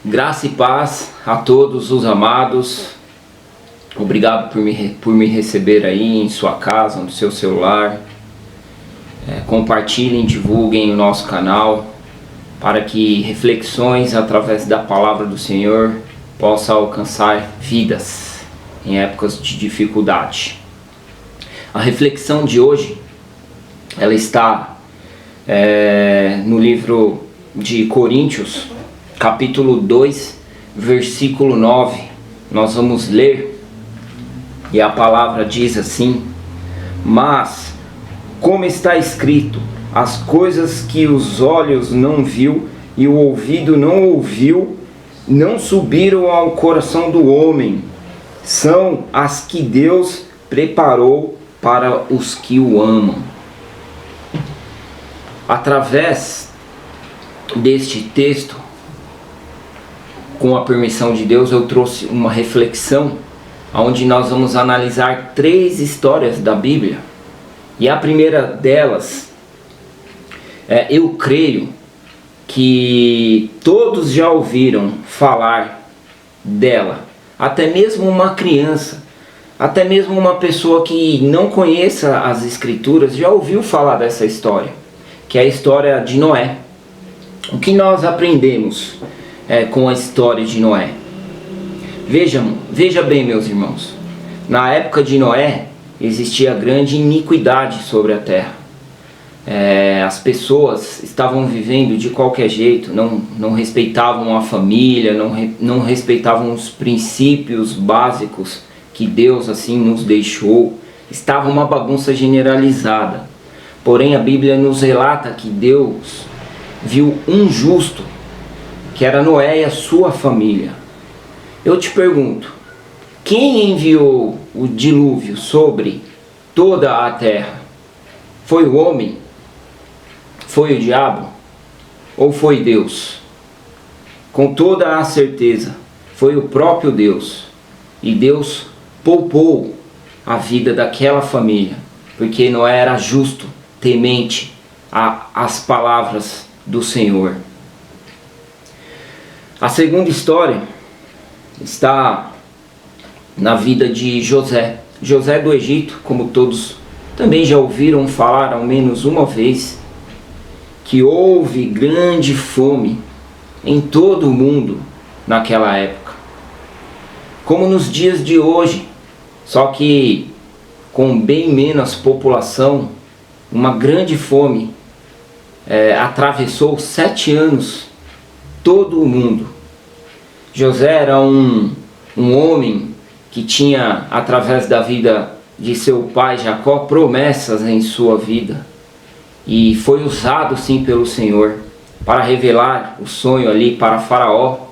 Graça e paz a todos os amados. Obrigado por me receber aí em sua casa, no seu celular. Compartilhem, divulguem o nosso canal para que reflexões através da palavra do Senhor possam alcançar vidas em épocas de dificuldade. A reflexão de hoje ela está no livro de Coríntios, capítulo 2, versículo 9. Nós vamos ler e a palavra diz assim: mas, como está escrito, as coisas que os olhos não viu e o ouvido não ouviu, não subiram ao coração do homem, são as que Deus preparou para os que o amam. Através deste texto, com a permissão de Deus, eu trouxe uma reflexão onde nós vamos analisar 3 histórias da Bíblia. E a primeira delas, eu creio que todos já ouviram falar dela, até mesmo uma criança, até mesmo uma pessoa que não conheça as Escrituras já ouviu falar dessa história, que é a história de Noé. O que nós aprendemos com a história de Noé? Veja bem, meus irmãos, na época de Noé existia grande iniquidade sobre a terra. As pessoas estavam vivendo de qualquer jeito, não respeitavam a família, não respeitavam os princípios básicos que Deus assim nos deixou. Estava uma bagunça generalizada. Porém, a Bíblia nos relata que Deus viu um justo, que era Noé e a sua família. Eu te pergunto, quem enviou o dilúvio sobre toda a terra? Foi o homem? Foi o diabo? Ou foi Deus? Com toda a certeza, foi o próprio Deus. E Deus poupou a vida daquela família, porque Noé era justo, temente às palavras do Senhor. A segunda história está na vida de José. José do Egito, como todos também já ouviram falar ao menos uma vez, que houve grande fome em todo o mundo naquela época. Como nos dias de hoje, só que com bem menos população, uma grande fome atravessou 7 anos todo o mundo. José era um homem que tinha, através da vida de seu pai Jacó, promessas em sua vida. E foi usado sim pelo Senhor para revelar o sonho ali para Faraó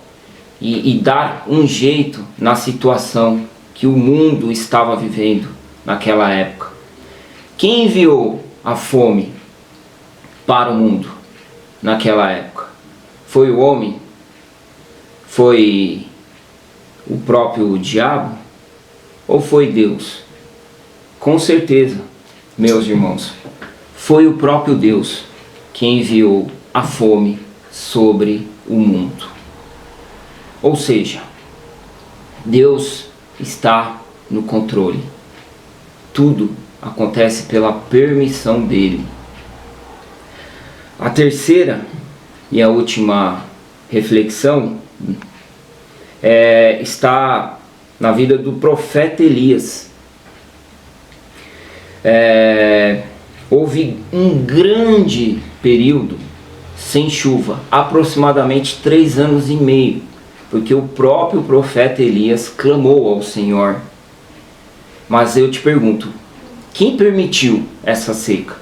e dar um jeito na situação que o mundo estava vivendo naquela época. Quem enviou a fome para o mundo naquela época? Foi o homem? Foi o próprio diabo? Ou foi Deus? Com certeza, meus irmãos, foi o próprio Deus que enviou a fome sobre o mundo. Ou seja, Deus está no controle. Tudo acontece pela permissão dele. A terceira e a última reflexão está na vida do profeta Elias. Houve um grande período sem chuva, aproximadamente 3 anos e meio, porque o próprio profeta Elias clamou ao Senhor. Mas eu te pergunto, quem permitiu essa seca?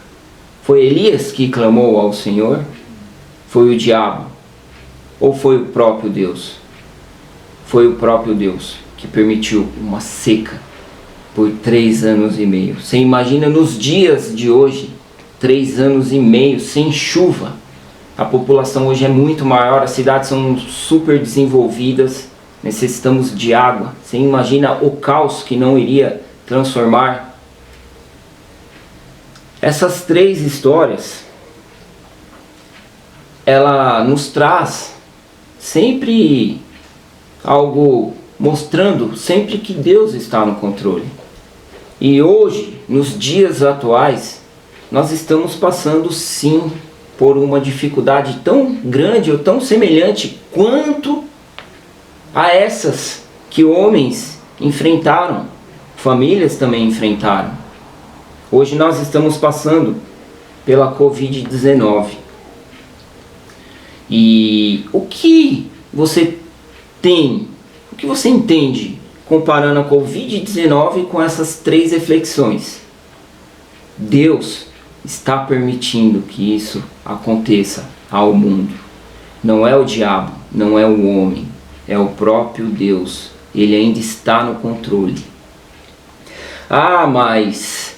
Foi Elias que clamou ao Senhor? Foi o diabo? Ou foi o próprio Deus? Foi o próprio Deus que permitiu uma seca por 3 anos e meio. Você imagina nos dias de hoje, 3 anos e meio sem chuva. A população hoje é muito maior, as cidades são super desenvolvidas, necessitamos de água. Você imagina o caos que não iria transformar. Essas 3 histórias, ela nos traz sempre algo mostrando sempre que Deus está no controle. E hoje, nos dias atuais, nós estamos passando sim por uma dificuldade tão grande ou tão semelhante quanto a essas que homens enfrentaram, famílias também enfrentaram. Hoje nós estamos passando pela Covid-19. E o que você tem, o que você entende comparando a Covid-19 com essas 3 reflexões? Deus está permitindo que isso aconteça ao mundo. Não é o diabo, não é o homem, é o próprio Deus. Ele ainda está no controle. Ah, mas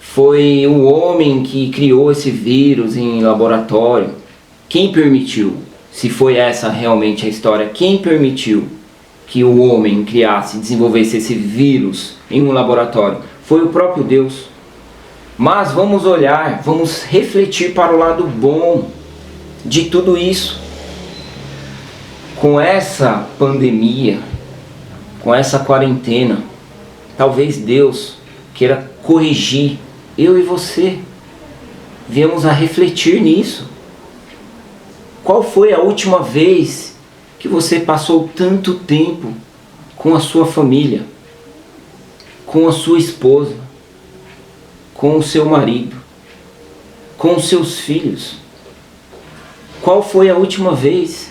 foi o homem que criou esse vírus em laboratório. Quem permitiu? Se foi essa realmente a história, quem permitiu que o homem criasse, desenvolvesse esse vírus em um laboratório? Foi o próprio Deus. Mas vamos olhar, vamos refletir para o lado bom de tudo isso. Com essa pandemia, com essa quarentena, talvez Deus queira corrigir eu e você. Viemos a refletir nisso. Qual foi a última vez que você passou tanto tempo com a sua família, com a sua esposa, com o seu marido, com os seus filhos? Qual foi a última vez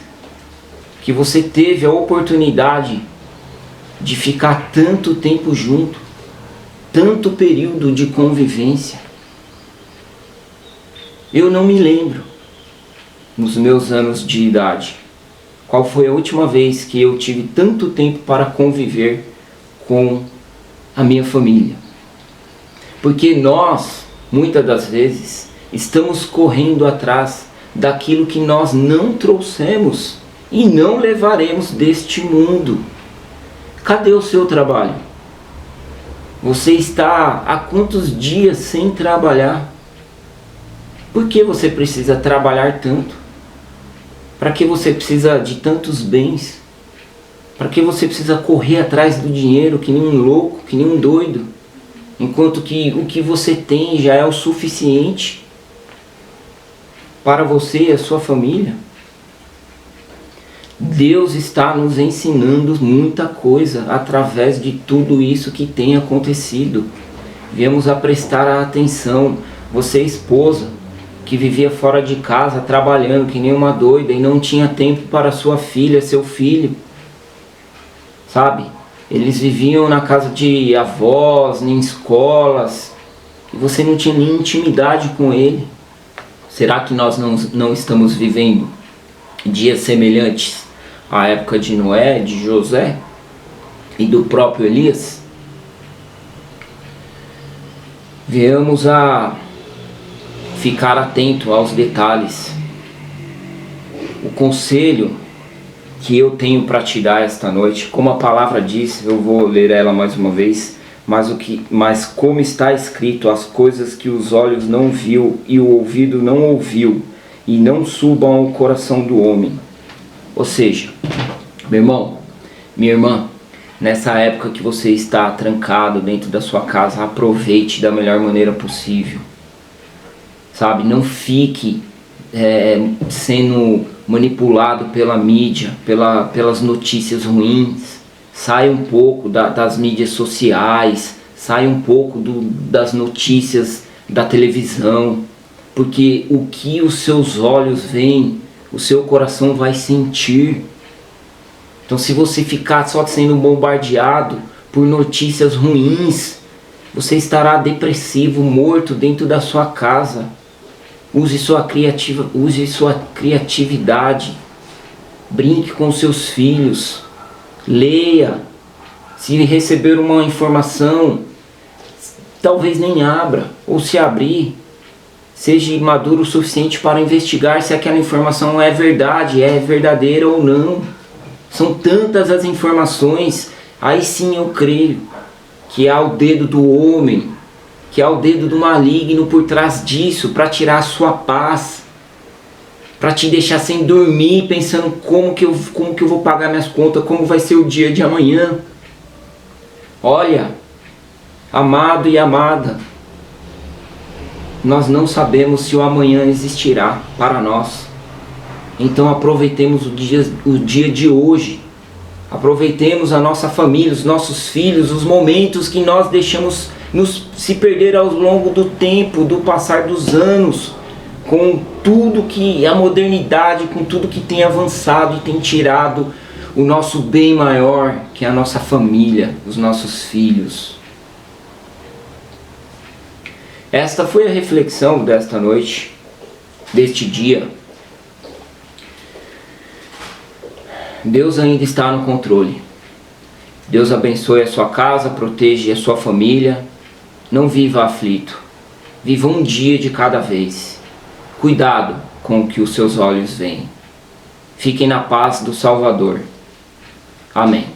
que você teve a oportunidade de ficar tanto tempo junto, tanto período de convivência? Eu não me lembro, nos meus anos de idade, qual foi a última vez que eu tive tanto tempo para conviver com a minha família. Porque nós, muitas das vezes, estamos correndo atrás daquilo que nós não trouxemos e não levaremos deste mundo. Cadê o seu trabalho? Você está há quantos dias sem trabalhar? Por que você precisa trabalhar tanto? Para que você precisa de tantos bens? Para que você precisa correr atrás do dinheiro que nem um louco, que nem um doido? Enquanto que o que você tem já é o suficiente para você e a sua família. Deus está nos ensinando muita coisa através de tudo isso que tem acontecido. Viemos a prestar atenção. Você, esposa, que vivia fora de casa, trabalhando que nem uma doida e não tinha tempo para sua filha, seu filho. Sabe? Eles viviam na casa de avós, em escolas, e você não tinha nem intimidade com ele. Será que nós não estamos vivendo dias semelhantes à época de Noé, de José e do próprio Elias? Viemos a ficar atento aos detalhes. O conselho que eu tenho para te dar esta noite, como a palavra diz, eu vou ler ela mais uma vez, mas como está escrito, as coisas que os olhos não viu e o ouvido não ouviu, e não subam ao coração do homem. Ou seja, meu irmão, minha irmã, nessa época que você está trancado dentro da sua casa, aproveite da melhor maneira possível. Sabe, não fique sendo manipulado pela mídia, pelas notícias ruins. Saia um pouco das mídias sociais, saia um pouco das notícias da televisão, porque o que os seus olhos veem, o seu coração vai sentir. Então, se você ficar só sendo bombardeado por notícias ruins, você estará depressivo, morto dentro da sua casa. Use sua criatividade, brinque com seus filhos, leia. Se receber uma informação, talvez nem abra, ou se abrir, seja maduro o suficiente para investigar se aquela informação é verdade, é verdadeira ou não. São tantas as informações, aí sim eu creio que há o dedo do homem, que há o dedo do maligno por trás disso, para tirar a sua paz, para te deixar sem dormir, pensando como que eu vou pagar minhas contas, como vai ser o dia de amanhã. Olha, amado e amada, nós não sabemos se o amanhã existirá para nós. Então aproveitemos o dia de hoje. Aproveitemos a nossa família, os nossos filhos, os momentos que nós deixamos se perder ao longo do tempo, do passar dos anos, com tudo que a modernidade, com tudo que tem avançado e tem tirado o nosso bem maior, que é a nossa família, os nossos filhos. Esta foi a reflexão desta noite, deste dia. Deus ainda está no controle. Deus abençoe a sua casa, proteja a sua família. Não viva aflito. Viva um dia de cada vez. Cuidado com o que os seus olhos veem. Fiquem na paz do Salvador. Amém.